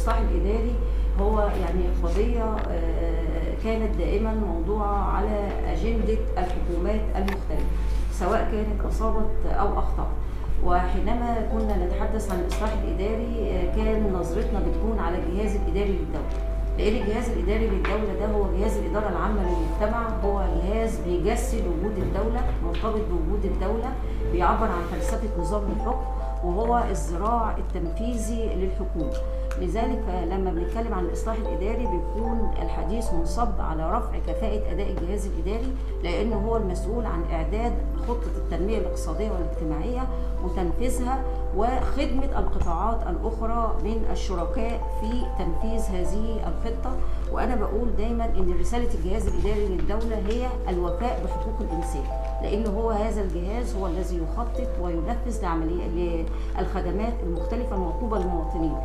الإصلاح الإداري هو يعني قضية كانت دائما موضوعة على أجندة الحكومات المختلفة سواء كانت أصابت أو أخطأت. وحينما كنا نتحدث عن الإصلاح الإداري كان نظرتنا بتكون على الجهاز الإداري للدولة، لأن الجهاز الإداري للدولة ده هو جهاز الإدارة العامة للمجتمع، هو جهاز بيجسد وجود الدولة، مرتبط بوجود الدولة، بيعبر عن فلسفة نظام الحكم، وهو الذراع التنفيذي للحكومة. لذلك لما بنتكلم عن الإصلاح الإداري بيكون الحديث منصب على رفع كفاءة أداء الجهاز الإداري، لأنه هو المسؤول عن إعداد خطة التنمية الاقتصادية والاجتماعية وتنفيذها وخدمة القطاعات الأخرى من الشركاء في تنفيذ هذه الخطة. وأنا بقول دايما إن رسالة الجهاز الإداري للدولة هي الوفاء بحقوق الإنسان، لأن هو هذا الجهاز هو الذي يخطط وينفذ للخدمات المختلفة المطلوبة للمواطنين.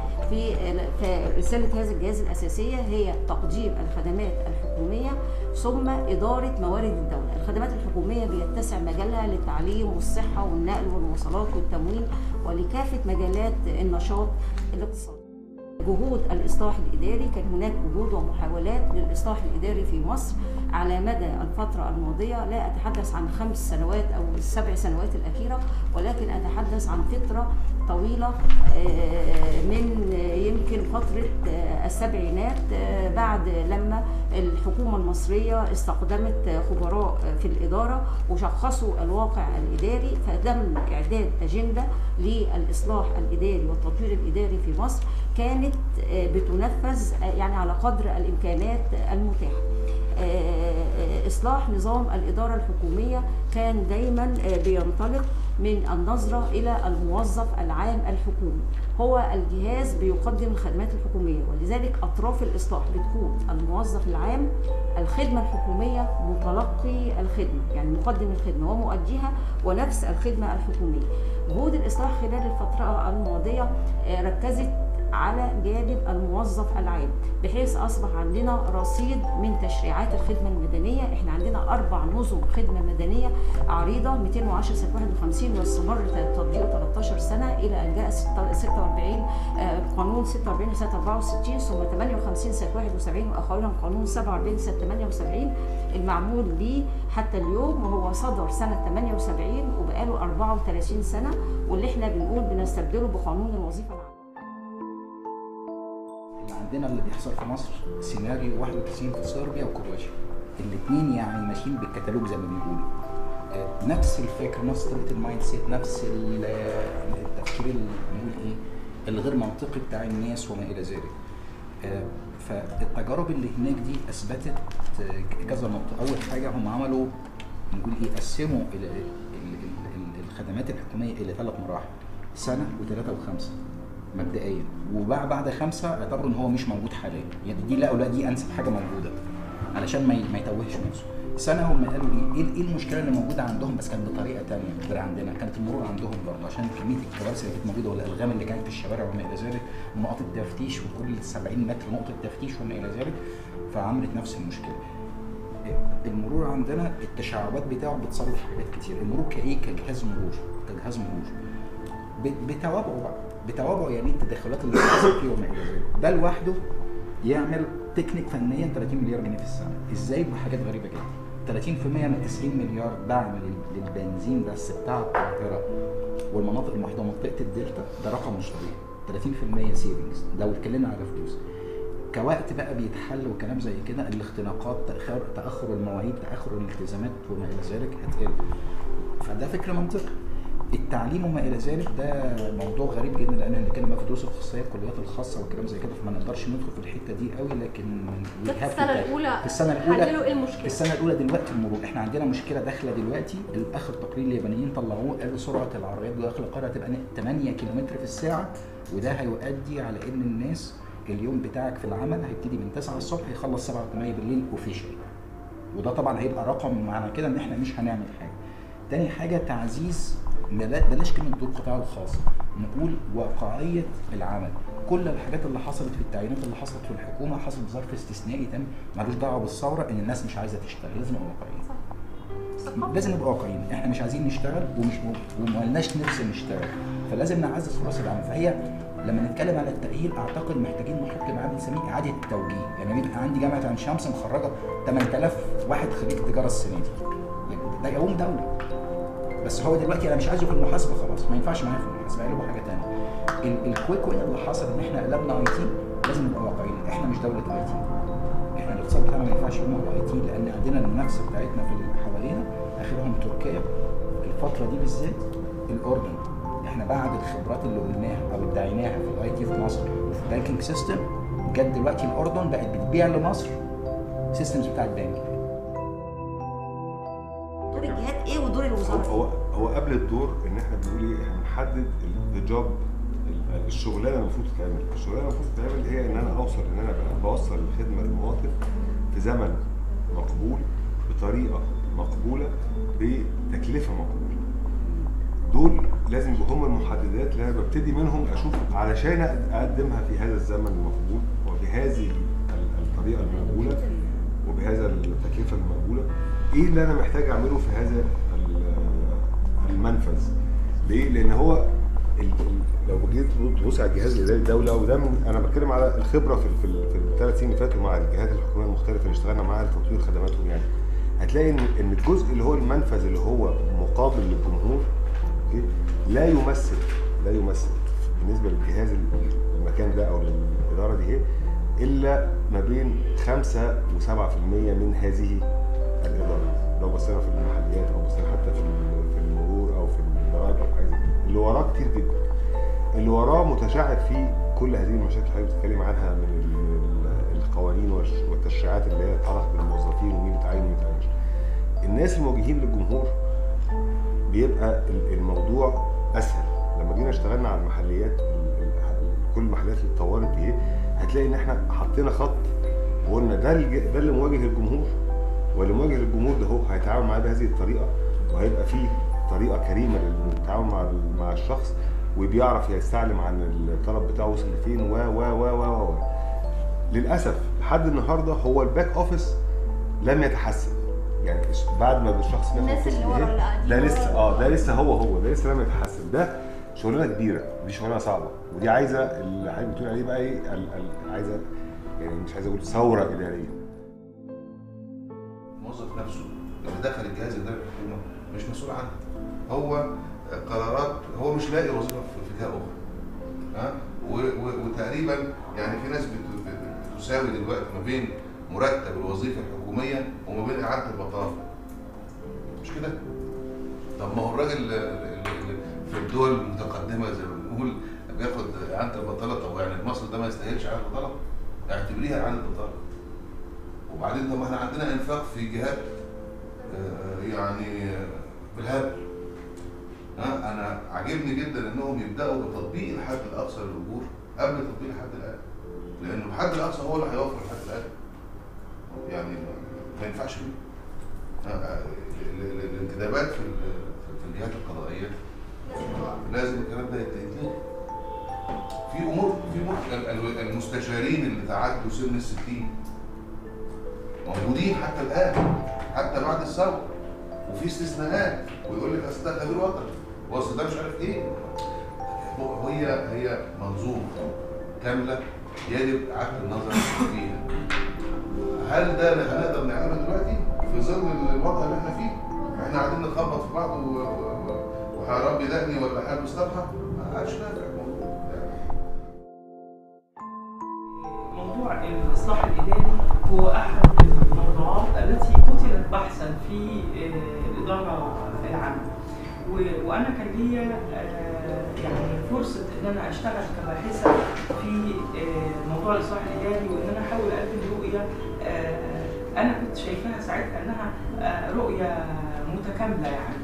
فرسالة هذا الجهاز الأساسية هي تقديم الخدمات الحكومية ثم إدارة موارد الدولة. الخدمات الحكومية بيتسع مجالها للتعليم والصحة والنقل والمواصلات والتموين ولكافة مجالات النشاط الاقتصادي. جهود الإصلاح الإداري كان هناك جهود ومحاولات للإصلاح الإداري في مصر على مدى الفترة الماضية، لا أتحدث عن 5 سنوات أو 7 سنوات الأخيرة، ولكن أتحدث عن فترة طويلة من يمكن فترة السبعينات، بعد لما الحكومة المصرية استخدمت خبراء في الإدارة وشخصوا الواقع الإداري، فتم إعداد أجندة للإصلاح الإداري والتطوير الإداري في مصر كانت بتنفذ يعني على قدر الإمكانات المتاحة. إصلاح نظام الإدارة الحكومية كان دايما بينطلق من النظرة إلى الموظف العام الحكومي، هو الجهاز بيقدم الخدمات الحكومية، ولذلك أطراف الإصلاح بتكون الموظف العام، الخدمة الحكومية، متلقي الخدمة يعني مقدم الخدمة ومؤديها، ونفس الخدمة الحكومية. جهود الإصلاح خلال الفترة الماضية ركزت على جانب الموظف العام، بحيث أصبح عندنا رصيد من تشريعات الخدمة المدنية. احنا عندنا 4 نظم خدمة مدنية عريضة 210 سنة 51 واستمر تطبيقه 13 سنة إلى أن جاء 46 قانون 46 سنة 64 ثم 58 سنة 71 وأخيرا قانون 47 سنة 78 المعمول به حتى اليوم، وهو صدر سنة 78 وبقاله 34 سنة، واللي احنا بنقول بنستبدله بقانون الوظيفة العامة. عندنا اللي بيحصل في مصر سيناريو 91 في صربيا وكرواتيا، الاثنين يعني ماشيين بالكتالوج زي ما بيقولوا، نفس الفكر، نفس طريقه المايند سيت، نفس التفكير اللي بنقول ايه الغير منطقي بتاع الناس وما الى ذلك. فالتجارب اللي هناك دي اثبتت كذا نقطه. اول حاجه هم عملوا نقول ايه، قسموا الخدمات الحكوميه الى 3 مراحل، سنه و3 و5 مبدئيا، وبعد 5 اعتبروا ان هو مش موجود حاليا، يعني دي لا دي انسب حاجه موجوده علشان ما يتوهش نفسه. سنه هم قالوا ايه المشكله اللي موجوده عندهم، بس كانت بطريقه ثانيه غير عندنا، كانت المرور عندهم برضه عشان كميه الكوارث اللي كانت موجوده والالغام اللي كانت في الشوارع وما الى ذلك، ونقاط التفتيش وكل 70 متر نقطه تفتيش وما الى ذلك، فعملت نفس المشكله. المرور عندنا التشعبات بتاعه بتصلح حاجات كتير، المرور كجهاز مرور بتوابعه يعني التدخلات اللي بتحصل فيه وما الى ذلك، ده لوحده يعمل تكنيك فنيا 30 مليار جنيه في السنه. ازاي؟ بحاجات غريبه جدا. 30% من 20 مليار دعم للبنزين بس بتاع القاهره والمناطق المحيطه ومنطقه الدلتا، ده رقم مش طبيعي. 30% سيفنجز لو اتكلمنا على فلوس. كوقت بقى بيتحل وكلام زي كده، الاختناقات، تاخر المواعيد، تاخر الالتزامات وما الى ذلك هتقل. فده فكر منطقي. التعليم وما الى ذلك ده موضوع غريب جدا، لان هنتكلم بقى في دروس الخصوصيه، الكليات الخاصه والكلام زي كده، فما نقدرش ندخل في الحته دي قوي. لكن في السنه الاولى حللوا ايه المشكله؟ في السنه الاولى دلوقتي المرور، احنا عندنا مشكله داخله دلوقتي. الاخر تقرير اليابانيين طلعوه، قالوا سرعه العربيات داخل القريه تبقى 8 كيلومتر في الساعه، وده هيؤدي على ان الناس اليوم بتاعك في العمل هيبتدي من 9 الصبح يخلص 7 8 بالليل اوفيشال، وده طبعا هيبقى رقم معنى كده ان احنا مش هنعمل حاجه. تاني حاجه تعزيز، بلاش كلمه دور القطاع الخاص، نقول واقعيه العمل. كل الحاجات اللي حصلت في التعيينات اللي حصلت في الحكومه حصلت بظرف استثنائي تام، ملوش دعوه بالثوره، ان الناس مش عايزه تشتغل، لازم نبقى واقعيين. لازم نبقى واقعيين، احنا مش عايزين نشتغل وما لناش نفس نشتغل، فلازم نعزز فرص العمل. فهي لما نتكلم على التأهيل اعتقد محتاجين نحط معاه بنسميه اعاده التوجيه. يعني يبقى عندي جامعه عين شمس مخرجه 8000 واحد خريج تجاره السنه دي، يعني ده يقوم دوله. بس هو دلوقتي انا مش عايزه في المحاسبه خلاص، ما ينفعش معايا في المحاسبه، قلبوا حاجه ثانيه. الكويك وين اللي حصل ان احنا قلبنا اي تي، لازم نبقى واقعيين، احنا مش دوله اي تي. احنا الاقتصاد بتاعنا ما ينفعش يقوم على اي تي، لان عندنا المنافسه بتاعتنا في اللي حوالينا، اخرهم تركيا الفتره دي بالذات، الاردن. احنا بعد الخبرات اللي قلناها او ادعيناها في الاي تي في مصر وفي البانكينج سيستم، جت دلوقتي الاردن بقت بتبيع لمصر سيستمز بتاع البنك. دور الجهات ايه ودور الوزاره؟ هو قبل الدور ان احنا بنقول ايه، احنا بنحدد الجوب، الشغلانه المفروض تتعمل. الشغلانه المفروض تتعمل هي ان انا اوصل، ان انا بوصل الخدمه للمواطن في زمن مقبول، بطريقه مقبوله، بتكلفه مقبوله. دول لازم يبقوا هم المحددات اللي انا ببتدي منهم اشوف علشان اقدمها في هذا الزمن المقبول وبهذه الطريقه المقبوله وبهذا التكلفه المقبوله. ايه اللي انا محتاج اعمله في هذا المنفذ؟ ليه؟ لان هو لو جيت تبص على الجهاز الاداري الدوله، وده انا بتكلم على الخبره في الثلاث سنين اللي فاتوا مع الجهات الحكوميه المختلفه اللي اشتغلنا معاها لتطوير خدماتهم، يعني هتلاقي ان الجزء اللي هو المنفذ اللي هو مقابل للجمهور لا يمثل بالنسبه للجهاز المكان ده او الاداره دي الا ما بين 5 و7% من هذه الاداره. لو بصينا في المحليات او بصينا حتى في المرور او في الضرائب او حاجه زي كده، اللي وراه كتير جدا. اللي وراه متشعب فيه كل هذه المشاكل اللي حضرتك بتتكلم عنها من القوانين والتشريعات اللي هي تتعلق بالموظفين ومين يتعين ومين ما يتعينش. الناس الموجهين للجمهور بيبقى الموضوع اسهل. لما جينا اشتغلنا على المحليات، كل المحليات اللي اتطورت دي، هتلاقي ان احنا حطينا خط وقلنا ده اللي مواجه للجمهور، واللي مواجه للجمهور ده هو هيتعامل معاه بهذه الطريقه، وهيبقى فيه طريقه كريمه للتعامل مع الشخص، وبيعرف يستعلم عن الطلب بتاعه وصل لفين و و و و للاسف لحد النهارده هو الباك اوفيس لم يتحسن. يعني بعد ما الشخص الناس اللي ورا ده لسه ده لسه هو ده لسه لم يتحسن. ده شغلانه كبيره، دي شغلانه صعبه، ودي عايزه اللي حضرتك بتقول عليه بقى ايه، عايزه يعني مش عايز اقول ثوره اداريه. الموظف نفسه اللي دخل الجهاز الاداري الحكومه مش مسؤول عنها، هو قرارات، هو مش لاقي وظيفه في جهه اخرى. وتقريبا يعني في ناس بتساوي دلوقتي ما بين مرتب الوظيفه الحكوميه وما بين اعاده البطاله. مش كده؟ طب ما هو الراجل في الدول المتقدمه زي ما بنقول بياخد اعاده البطاله. طب يعني مصر ده ما يستاهلش اعاده البطاله؟ اعتبريها اعاده البطاله. وبعدين طب احنا عندنا انفاق في جهات يعني بالهبل. انا عاجبني جدا انهم يبداوا بتطبيق الحد الاقصى للاجور قبل تطبيق الحد الادنى، لانه الحد الاقصى هو اللي هيوفر الحد الادنى. يعني ما ينفعش الانتدابات في الجهات القضائيه لازم الكلام ده يتلغي. في امور المستشارين اللي تعدوا سن ال60 موجودين حتى الان، حتى بعد الثوره، وفي استثناءات، ويقول لك اصل ده خبير وطني واصل ده مش عارف ايه. هي منظومه كامله يجب اعاده النظر فيها. هل ده اللي هنقدر نعمله دلوقتي في ظل الوضع اللي احنا فيه؟ احنا قاعدين نخبط في بعض وهربي دقني ولا حاجه مستبحه؟ ما عادش نافع الموضوع. موضوع الاصلاح الاداري هو احد الموضوعات التي قتلت بحثا في الاداره العامه، وانا كان ليا يعني فرصه ان انا اشتغل كباحثه في موضوع الاصلاح الاداري، وان انا احاول اقدم رؤيه انا كنت شايفاها ساعتها انها رؤيه متكامله يعني.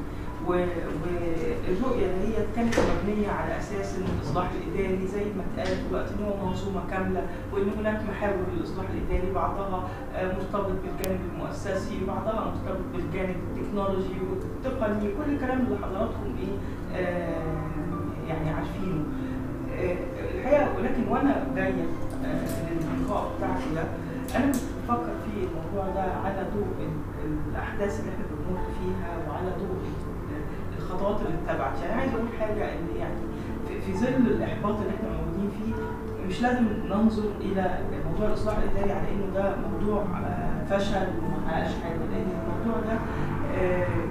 والرؤيه اللي هي كانت مبنيه على اساس ان الاصلاح الاداري زي ما اتقال دلوقتي ان هو منظومه كامله، وان هناك محاور للاصلاح الاداري بعضها مرتبط بالجانب المؤسسي، بعضها مرتبط بالجانب التكنولوجي والتقني، كل الكلام اللي حضراتكم يعني عارفينه الحقيقه. ولكن وانا جايه لللقاء بتاعتي ده انا كنت بفكر في الموضوع ده على ضوء الاحداث اللي احنا بنمر فيها وعلى ضوء الخطوات اللي اتبعت. يعني عايز اقول حاجه ان يعني في ظل الاحباط اللي احنا موجودين فيه مش لازم ننظر الى موضوع الاصلاح الاداري على انه ده موضوع فشل وما حققش حاجه، لان الموضوع ده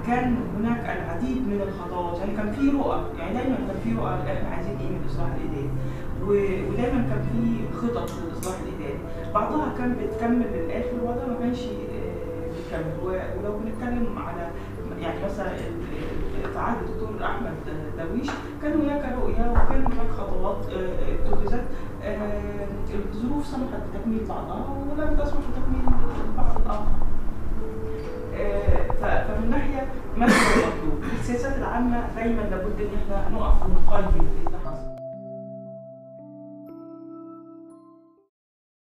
كان هناك العديد من الخطوات. يعني كان في رؤى، يعني دايما كان في رؤى احنا عايزين ايه من الاصلاح الاداري، ودايما كان في خطط للاصلاح الاداري، بعضها كان بتكمل للاخر وبعضها ما كانش بتكمل. ولو بنتكلم على يعني مثلا في عهد الدكتور احمد درويش كان هناك رؤيه وكان هناك خطوات اتخذت، الظروف سمحت بتكميل بعضها ولم تسمح بتكميل البعض الاخر. فمن ناحيه ما هو المطلوب؟ السياسات العامه دايما لابد ان احنا نقف ونقيم